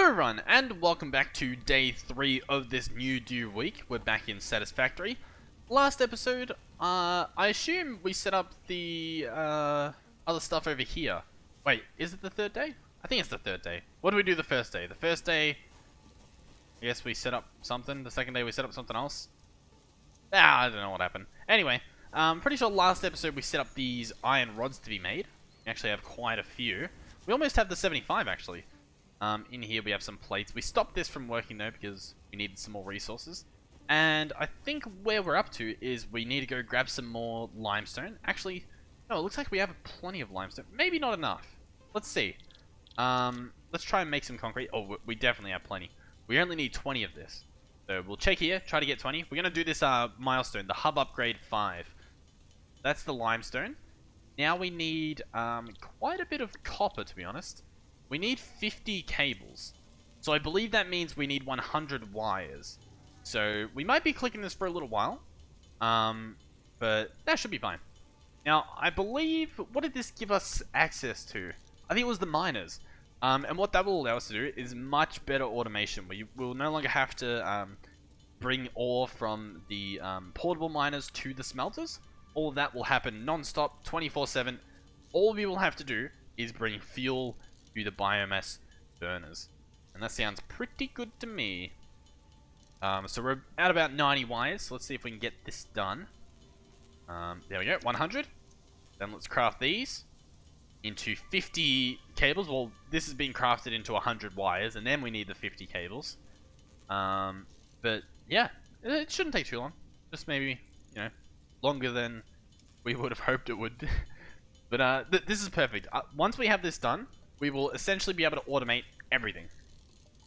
Hello everyone, and welcome back to day 3 of this new due week. We're back in Satisfactory. Last episode, I assume we set up the other stuff over here. Wait, is it the third day? I think it's the third day. What did we do the first day? The first day, I guess we set up something. The second day we set up something else. I don't know what happened. Anyway, pretty sure last episode we set up these iron rods to be made. We actually have quite a few. We almost have the 75 actually. In here we have some plates. We stopped this from working though because we needed some more resources. And I think where we're up to is we need to go grab some more limestone. Actually, no, it looks like we have plenty of limestone. Maybe not enough. Let's see. Let's try and make some concrete. Oh, we definitely have plenty. We only need 20 of this. So we'll check here, try to get 20. We're going to do this milestone, the hub upgrade 5. That's the limestone. Now we need quite a bit of copper, to be honest. We need 50 cables. So I believe that means we need 100 wires. So we might be clicking this for a little while. But that should be fine. Now, I believe, what did this give us access to? I think it was the miners. And what that will allow us to do is much better automation. We will no longer have to bring ore from the portable miners to the smelters. All of that will happen non-stop, 24/7. All we will have to do is bring fuel to the biomass burners. And that sounds pretty good to me. So we're at about 90 wires. So let's see if we can get this done. There we go, 100. Then let's craft these into 50 cables. Well, this is being crafted into 100 wires, and then we need the 50 cables. But yeah, it shouldn't take too long. Just maybe, you know, longer than we would have hoped it would. But this is perfect. Once we have this done, we will essentially be able to automate everything.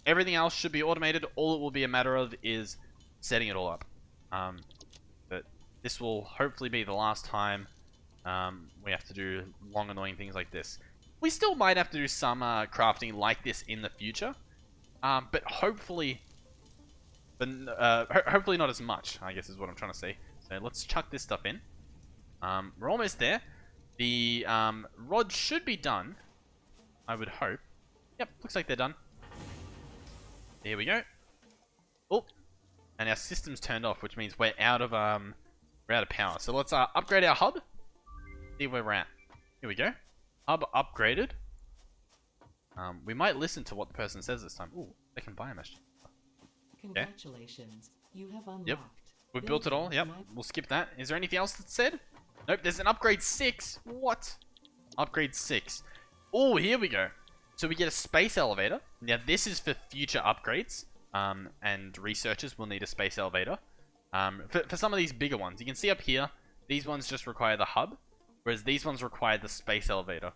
Everything else should be automated. All it will be a matter of is setting it all up. But this will hopefully be the last time we have to do long, annoying things like this. We still might have to do some crafting like this in the future, but hopefully, hopefully not as much, I guess is what I'm trying to say. So let's chuck this stuff in. We're almost there. The rods should be done, I would hope. Yep, looks like they're done. There we go. Oh, and our system's turned off, which means we're out of power. So let's upgrade our hub. See where we're at. Here we go. Hub upgraded. We might listen to what the person says this time. Ooh, they can biomass. Congratulations, you have unlocked. Yep, we built it all. Yep, we'll skip that. Is there anything else that's said? Nope, there's an upgrade 6. What? Upgrade 6. Oh, here we go. So we get a space elevator. Now this is for future upgrades. And researchers will need a space elevator. For some of these bigger ones. You can see up here, these ones just require the hub. Whereas these ones require the space elevator.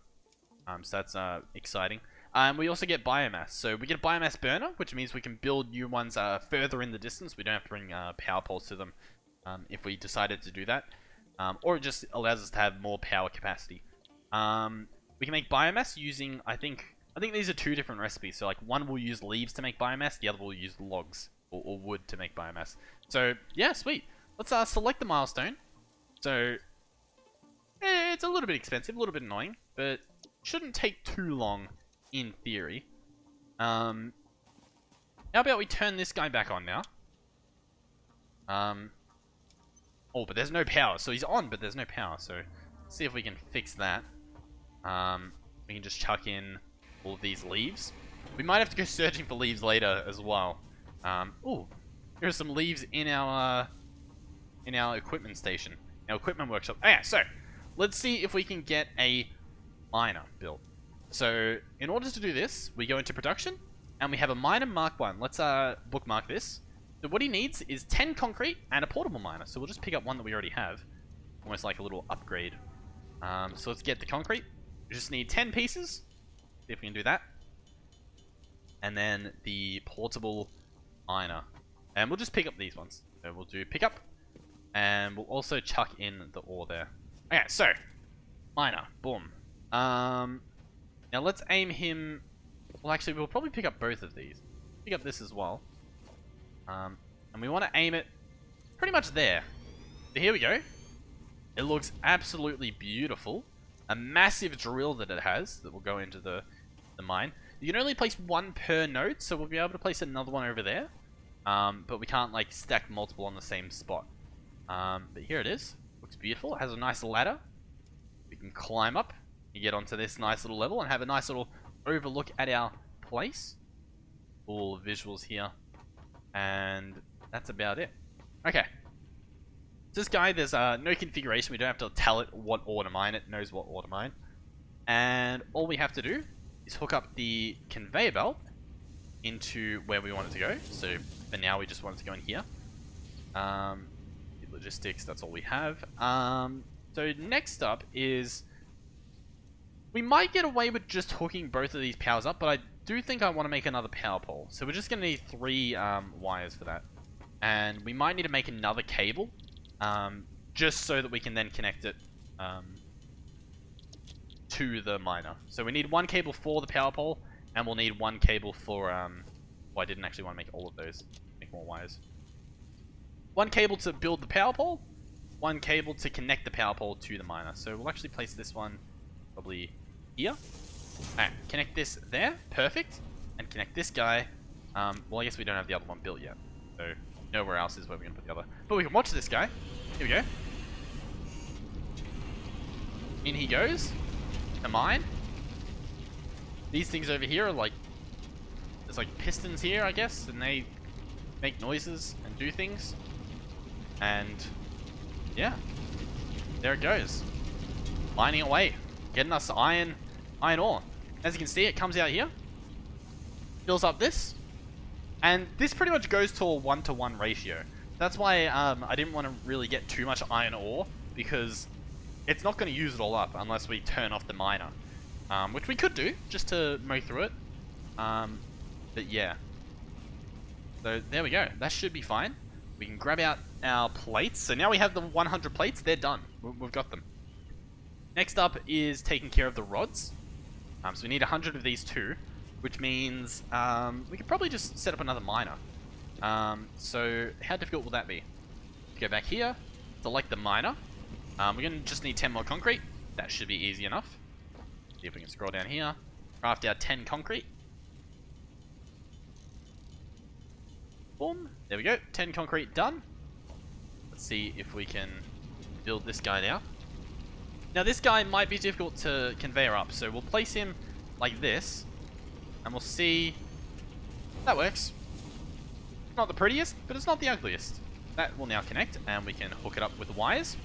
So that's exciting. We also get biomass. So we get a biomass burner, which means we can build new ones further in the distance. We don't have to bring power poles to them if we decided to do that. Or it just allows us to have more power capacity. We can make biomass using, I think these are 2 different recipes. So like one will use leaves to make biomass, the other will use logs or wood to make biomass. So yeah, sweet. Let's select the milestone. So it's a little bit expensive, a little bit annoying, but shouldn't take too long in theory. How about we turn this guy back on now? Oh, but there's no power. So he's on, but there's no power. So let's see if we can fix that. We can just chuck in all of these leaves. We might have to go searching for leaves later as well. Oh, here are some leaves in our equipment station, our equipment workshop. Oh yeah, so let's see if we can get a miner built. So in order to do this, we go into production and we have a miner Mark 1. Let's bookmark this. So what he needs is 10 concrete and a portable miner. So we'll just pick up one that we already have, almost like a little upgrade. So let's get the concrete. We just need 10 pieces. See if we can do that. And then the portable miner. And we'll just pick up these ones. So we'll do pick up. And we'll also chuck in the ore there. Okay, so miner. Boom. Now let's aim him. Well, actually, we'll probably pick up both of these. Pick up this as well. And we want to aim it pretty much there. So here we go. It looks absolutely beautiful. A massive drill that it has that will go into the mine. You can only place one per node, so we'll be able to place another one over there. But we can't like stack multiple on the same spot. But here it is. Looks beautiful. It has a nice ladder. We can climb up and get onto this nice little level and have a nice little overlook at our place. All visuals here. And that's about it. Okay. This guy, there's no configuration. We don't have to tell it what ore to mine. It knows what ore to mine. And all we have to do is hook up the conveyor belt into where we want it to go. So for now, we just want it to go in here. Logistics, that's all we have. So next up is... we might get away with just hooking both of these powers up, but I do think I want to make another power pole. So we're just going to need 3 wires for that. And we might need to make another cable. Just so that we can then connect it to the miner. So we need 1 cable for the power pole, and we'll need 1 cable for... well, I didn't actually want to make all of those. Make more wires. 1 cable to build the power pole, 1 cable to connect the power pole to the miner. So we'll actually place this one probably here. Alright, connect this there. Perfect. And connect this guy. Well, I guess we don't have the other one built yet. So nowhere else is where we're going to put the other. But we can watch this guy. Here we go. In he goes. To mine. These things over here are like... there's like pistons here, I guess. And they make noises and do things. And yeah. There it goes. Mining away. Getting us iron ore. As you can see, it comes out here. Fills up this. And this pretty much goes to a 1-to-1 ratio. That's why I didn't want to really get too much iron ore, because it's not going to use it all up unless we turn off the miner. Which we could do, just to mow through it. But yeah. So there we go. That should be fine. We can grab out our plates. So now we have the 100 plates. They're done. We've got them. Next up is taking care of the rods. So we need 100 of these too, which means we could probably just set up another miner. So how difficult will that be? Go back here, select the miner. We're going to just need 10 more concrete. That should be easy enough. See if we can scroll down here. Craft out 10 concrete. Boom. There we go. 10 concrete done. Let's see if we can build this guy now. Now this guy might be difficult to conveyor up, so we'll place him like this. And we'll see... that works. Not the prettiest, but it's not the ugliest. That will now connect, and we can hook it up with the wires.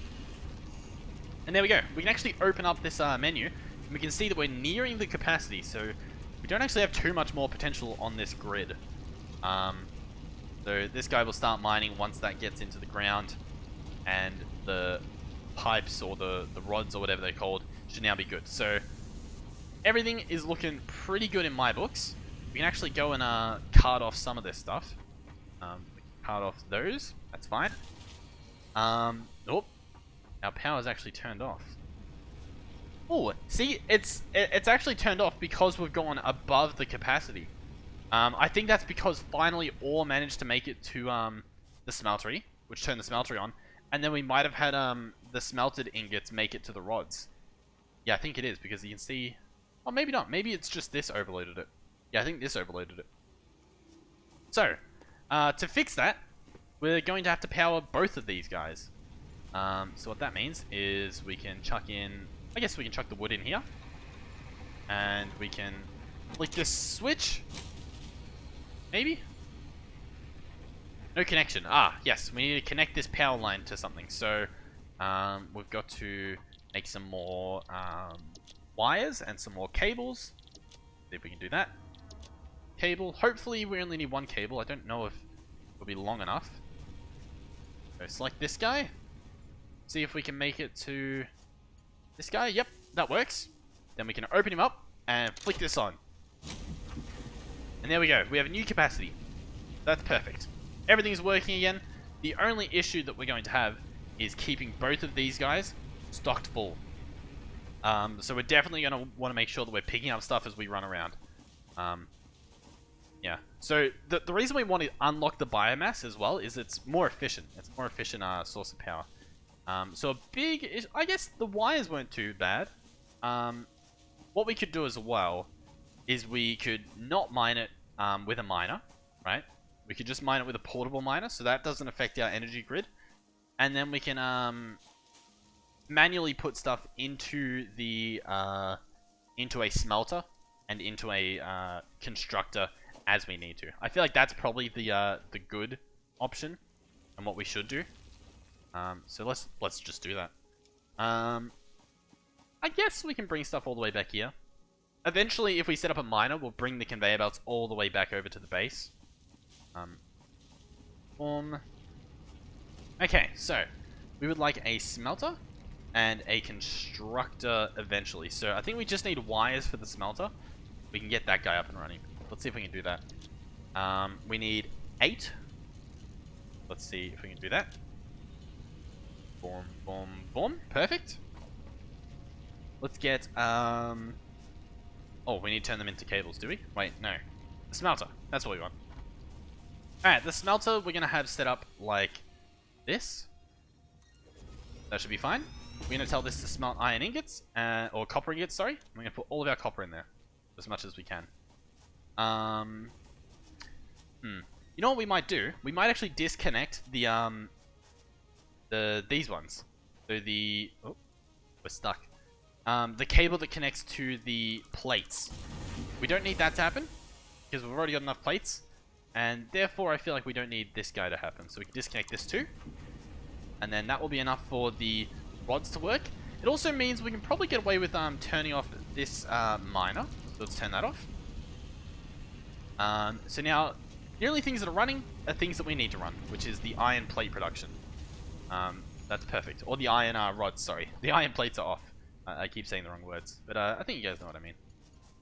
And there we go. We can actually open up this menu, and we can see that we're nearing the capacity, so we don't actually have too much more potential on this grid. So this guy will start mining once that gets into the ground, and the pipes or the rods or whatever they're called should now be good. So everything is looking pretty good in my books. We can actually go and cart off some of this stuff. Cart off those. That's fine. Nope. Our power's actually turned off. Oh, see, it's actually turned off because we've gone above the capacity. I think that's because finally ore managed to make it to the smeltery, which turned the smeltery on, and then we might have had the smelted ingots make it to the rods. Yeah, I think it is, because you can see... oh, maybe not. Maybe it's just this overloaded it. Yeah, I think this overloaded it. So, to fix that, we're going to have to power both of these guys. So what that means is we can chuck in... I guess we can chuck the wood in here. And we can flick this switch. Maybe? No connection. Ah, yes. We need to connect this power line to something. So, we've got to make some more wires and some more cables. See if we can do that. Cable. Hopefully we only need 1 cable. I don't know if it'll be long enough. So select this guy. See if we can make it to this guy. Yep, that works. Then we can open him up and flick this on. And there we go. We have a new capacity. That's perfect. Everything's working again. The only issue that we're going to have is keeping both of these guys stocked full. So we're definitely going to want to make sure that we're picking up stuff as we run around. Yeah. So the reason we want to unlock the biomass as well is it's more efficient. It's a more efficient source of power. So a big... I guess the wires weren't too bad. What we could do as well is we could not mine it with a miner, right? We could just mine it with a portable miner, so that doesn't affect our energy grid. And then we can manually put stuff into the into a smelter and into a constructor as we need to. I feel like that's probably the good option and what we should do. So let's just do that. I guess we can bring stuff all the way back here. Eventually, if we set up a miner, we'll bring the conveyor belts all the way back over to the base. Okay, so we would like a smelter and a constructor eventually. So I think we just need wires for the smelter. We can get that guy up and running. Let's see if we can do that. We need 8. Let's see if we can do that. Boom, boom, boom. Perfect. Let's get, oh, we need to turn them into cables, do we? Wait, no. The smelter. That's what we want. Alright, the smelter we're going to have set up like this. That should be fine. We're going to tell this to smelt iron ingots, or copper ingots, sorry. We're going to put all of our copper in there, as much as we can. You know what we might do? We might actually disconnect the these ones. So the, oh, we're stuck. The cable that connects to the plates. We don't need that to happen, because we've already got enough plates. And therefore, I feel like we don't need this guy to happen. So we can disconnect this too. And then that will be enough for the rods to work. It also means we can probably get away with turning off this miner. So let's turn that off. So now, the only things that are running are things that we need to run, which is the iron plate production. That's perfect. Or the iron rods, sorry. The iron plates are off. I keep saying the wrong words. But I think you guys know what I mean.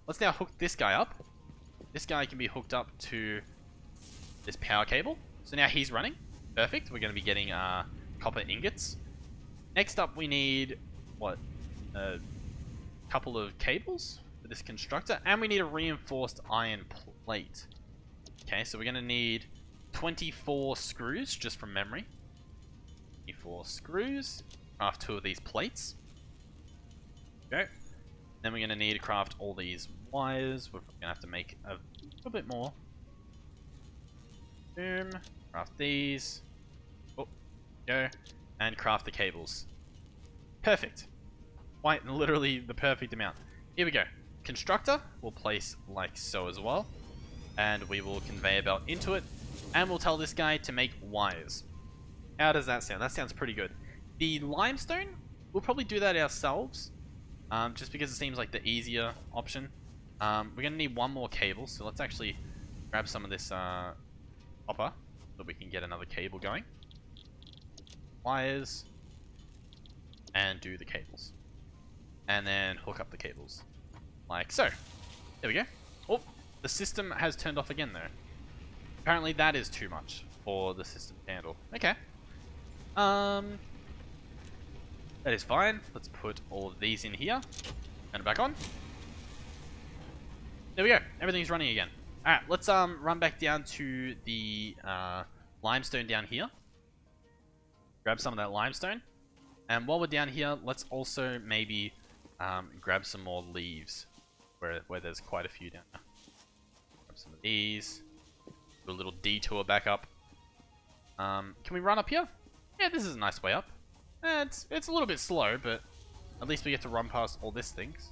Let's now hook this guy up. This guy can be hooked up to this power cable. So now he's running. Perfect. We're going to be getting copper ingots. Next up we need, what? A couple of cables for this constructor. And we need a reinforced iron plate. Okay, so we're going to need 24 screws, just from memory. 24 screws. Craft 2 of these plates. Okay. Then we're going to need to craft all these wires. We're going to have to make a little bit more. Boom. Craft these. Oh, go. And craft the cables. Perfect. Quite literally the perfect amount. Here we go. Constructor we'll place like so as well. And we will conveyor belt into it. And we'll tell this guy to make wires. How does that sound? That sounds pretty good. The limestone, we'll probably do that ourselves. Just because it seems like the easier option. We're going to need one more cable. So let's actually grab some of this copper so we can get another cable going. Wires. And do the cables. And then hook up the cables. Like so. There we go. Oh, the system has turned off again though. Apparently that is too much for the system to handle. Okay. That is fine. Let's put all of these in here. Turn it back on. There we go. Everything's running again. Alright, let's run back down to the limestone down here. Grab some of that limestone. And while we're down here, let's also maybe grab some more leaves. Where there's quite a few down there. Grab some of these. Do a little detour back up. Can we run up here? Yeah, this is a nice way up. It's a little bit slow, but at least we get to run past all these things.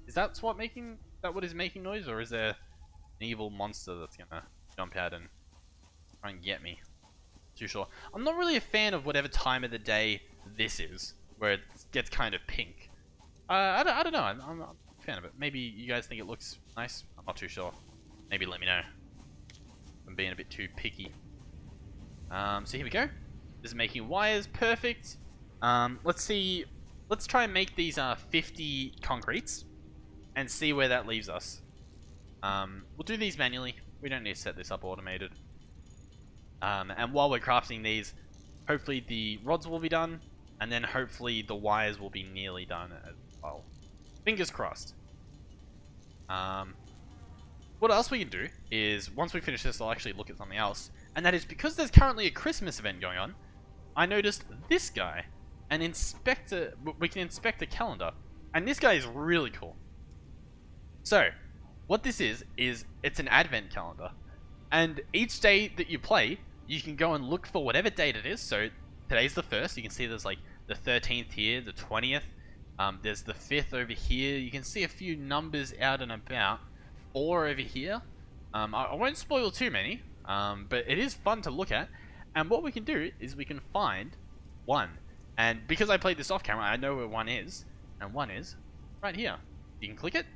Is that what is making noise, or is there an evil monster that's gonna jump out and try and get me? Too sure. I'm not really a fan of whatever time of the day this is, where it gets kind of pink. I don't know. I'm not a fan of it. Maybe you guys think it looks nice. I'm not too sure. Maybe let me know. I'm being a bit too picky. So here we go. This is making wires. Perfect. Let's see. Let's try and make these 50 concretes and see where that leaves us. We'll do these manually. We don't need to set this up automated. And while we're crafting these, hopefully the rods will be done, and then hopefully the wires will be nearly done as well. Fingers crossed. What else we can do is, once we finish this, I'll actually look at something else. And that is, because there's currently a Christmas event going on, I noticed this guy, we can inspect the calendar. And this guy is really cool. So, what this is it's an advent calendar. And each day that you play, you can go and look for whatever date it is. So, today's the 1st. You can see there's like the 13th here, the 20th. There's the 5th over here. You can see a few numbers out and about. 4 over here. I won't spoil too many, but it is fun to look at. And what we can do is we can find 1. And because I played this off camera, I know where 1 is. And 1 is right here. You can click it.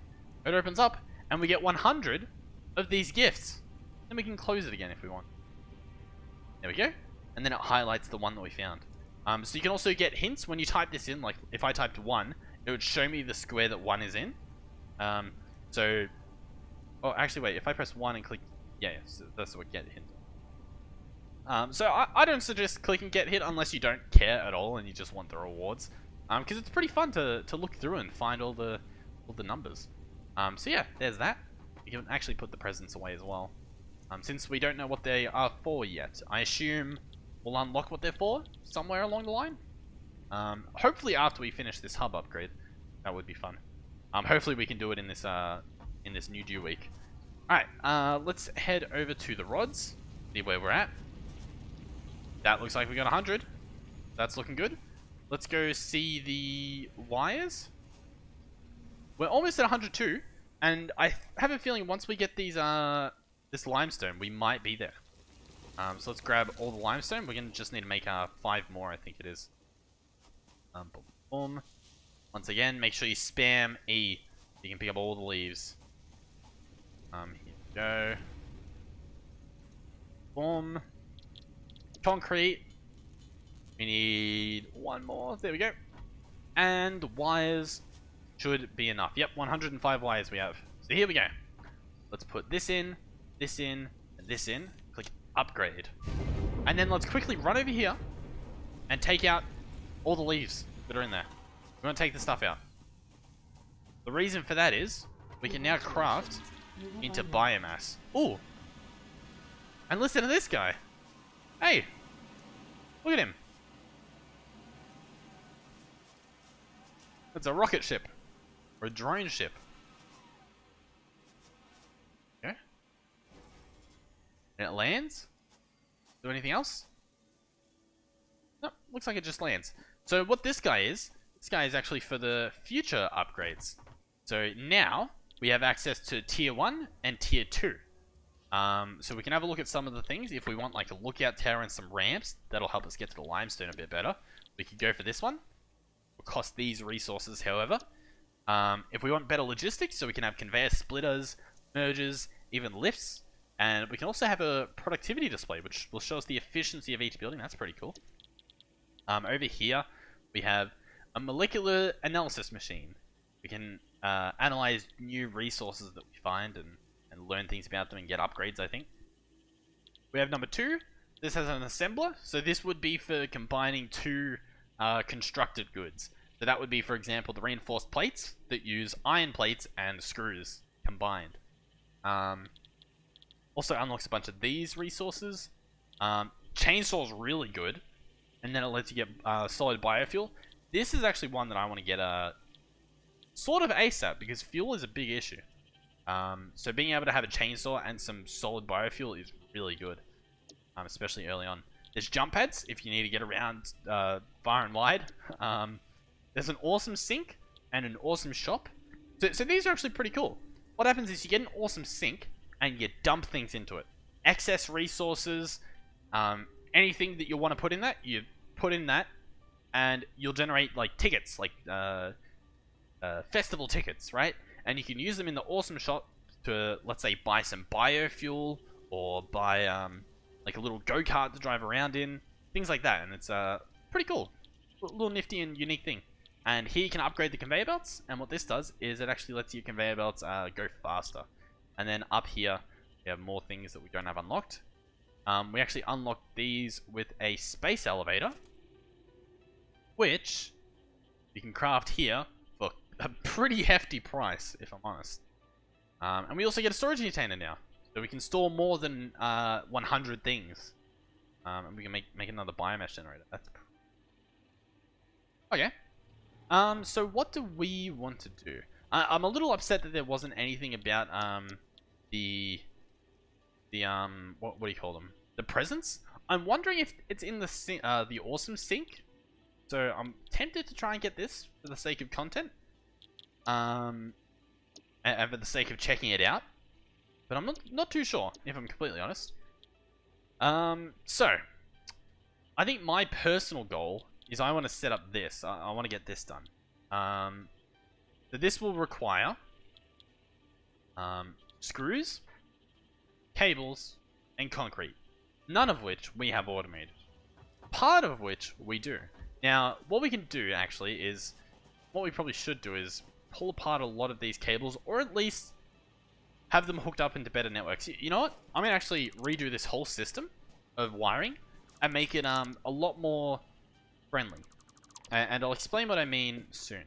It opens up. And we get 100 of these gifts. Then we can close it again if we want. There we go. And then it highlights the one that we found. So you can also get hints when you type this in. Like if I typed 1, it would show me the square that 1 is in. Oh, actually, wait. If I press 1 and click, yeah, so that's what get hint. So I don't suggest clicking get hit unless you don't care at all and you just want the rewards. Because it's pretty fun to look through and find all the numbers. So yeah, there's that. You can actually put the presents away as well. Since we don't know what they are for yet, I assume we'll unlock what they're for somewhere along the line. Hopefully after we finish this hub upgrade, that would be fun. Hopefully we can do it in this new due week. Alright, let's head over to the rods, see where we're at. That looks like we got 100. That's looking good. Let's go see the wires. We're almost at 102, and I have a feeling once we get these this limestone, we might be there. So let's grab all the limestone. We're gonna just need to make 5 more, I think it is. Boom, boom. Once again, make sure you spam E. You can pick up all the leaves. Here we go. Boom. Concrete. We need 1 more. There we go. And wires should be enough. Yep, 105 wires we have. So here we go. Let's put this in, and this in. Click upgrade. And then let's quickly run over here and take out all the leaves that are in there. We're going to take the stuff out. The reason for that is we can now craft into biomass. Ooh. And listen to this guy. Hey. Look at him. It's a rocket ship. Or a drone ship. Okay. And it lands? Do anything else? Nope, looks like it just lands. So what this guy is actually for the future upgrades. So now we have access to tier 1 and tier 2. So we can have a look at some of the things. If we want like a lookout tower and some ramps, that'll help us get to the limestone a bit better. We could go for this one. Will cost these resources, however. If we want better logistics, so we can have conveyor splitters, mergers, even lifts. And we can also have a productivity display, which will show us the efficiency of each building. That's pretty cool. Over here, we have a molecular analysis machine. We can analyze new resources that we find and learn things about them and get upgrades, I think. We have number 2. This has an assembler. So this would be for combining 2 constructed goods. So that would be, for example, the reinforced plates that use iron plates and screws combined. Also unlocks a bunch of these resources. Chainsaw's really good. And then it lets you get solid biofuel. This is actually one that I want to get sort of ASAP because fuel is a big issue. So being able to have a chainsaw and some solid biofuel is really good. Especially early on. There's jump pads if you need to get around far and wide. There's an awesome sink and an awesome shop. So these are actually pretty cool. What happens is you get an awesome sink and you dump things into it. Excess resources, anything that you want to put in that, you put in that, and you'll generate like tickets, like festival tickets, right? And you can use them in the awesome shop to, let's say, buy some biofuel or buy like a little go-kart to drive around in, things like that. And it's pretty cool, a little nifty and unique thing. And here you can upgrade the conveyor belts, and what this does is it actually lets your conveyor belts go faster. And then up here, we have more things that we don't have unlocked. We actually unlocked these with a space elevator, which you can craft here for a pretty hefty price, if I'm honest. And we also get a storage container now, so we can store more than 100 things. And we can make another biomass generator. That's okay. So what do we want to do? I'm a little upset that there wasn't anything about the what do you call them? The presents. I'm wondering if it's in the awesome sink. So I'm tempted to try and get this for the sake of content, and for the sake of checking it out. But I'm not too sure, if I'm completely honest. So I think my personal goal is I want to set up this. I want to get this done. So this will require screws, cables, and concrete. None of which we have automated. Part of which we do. Now, what we can do actually is, what we probably should do is pull apart a lot of these cables, or at least have them hooked up into better networks. You know what? I'm gonna actually redo this whole system of wiring and make it a lot more friendly. And I'll explain what I mean soon.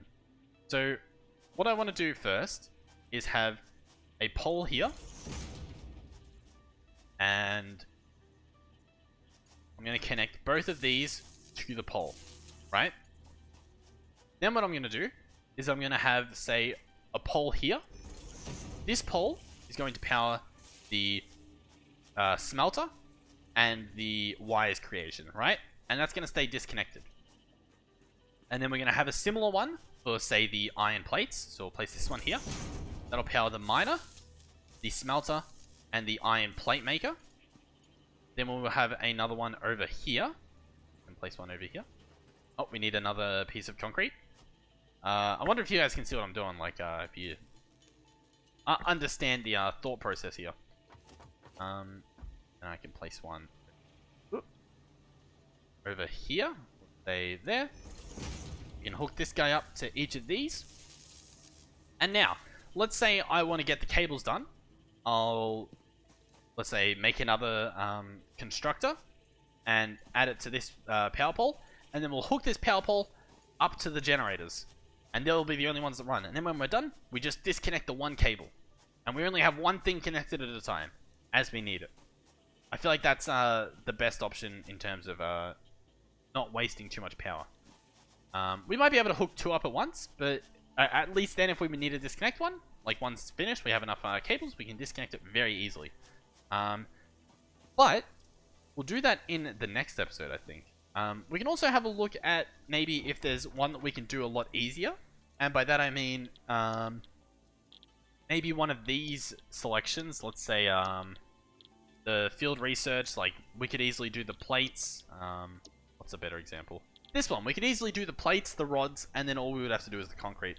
So, what I want to do first is have a pole here, and I'm going to connect both of these to the pole, right? Then what I'm going to do is I'm going to have, say, a pole here. This pole is going to power the smelter and the wires creation, right? And that's going to stay disconnected. And then we're going to have a similar one for, say, the iron plates. So we'll place this one here. That'll power the miner, the smelter, and the iron plate maker. Then we'll have another one over here. And place one over here. Oh, we need another piece of concrete. I wonder if you guys can see what I'm doing, like, if you understand the thought process here. And I can place one over here. Stay there. You can hook this guy up to each of these. And now, let's say I want to get the cables done. I'll, let's say, make another constructor and add it to this power pole. And then we'll hook this power pole up to the generators. And they'll be the only ones that run. And then when we're done, we just disconnect the one cable. And we only have one thing connected at a time, as we need it. I feel like that's the best option in terms of not wasting too much power. We might be able to hook two up at once, but at least then if we need to disconnect one, like once finished, we have enough cables, we can disconnect it very easily. But we'll do that in the next episode, I think. We can also have a look at maybe if there's one that we can do a lot easier. And by that I mean maybe one of these selections, let's say the field research, like we could easily do the plates. What's a better example? This one, we could easily do the plates, the rods, and then all we would have to do is the concrete.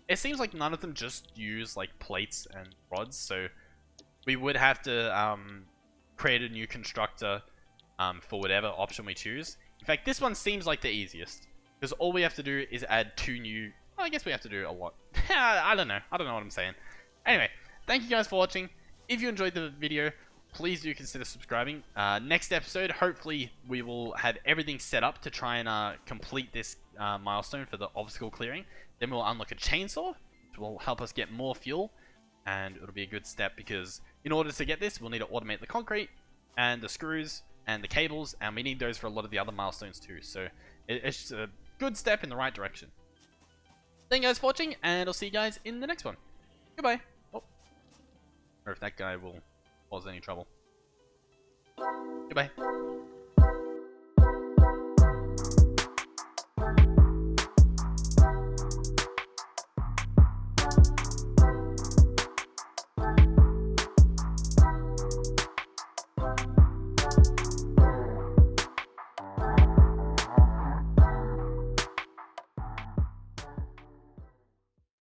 It seems like none of them just use like plates and rods, so we would have to create a new constructor for whatever option we choose. In fact, this one seems like the easiest, because all we have to do is add two new... Well, I guess we have to do a lot. I don't know what I'm saying. Anyway, thank you guys for watching. If you enjoyed the video, please do consider subscribing. Next episode, hopefully we will have everything set up to try and complete this milestone for the obstacle clearing. Then we'll unlock a chainsaw, which will help us get more fuel, and it'll be a good step because in order to get this, we'll need to automate the concrete and the screws and the cables, and we need those for a lot of the other milestones too. So it's just a good step in the right direction. Thank you guys for watching, and I'll see you guys in the next one. Goodbye. Oh, or if that guy will cause any trouble. Goodbye.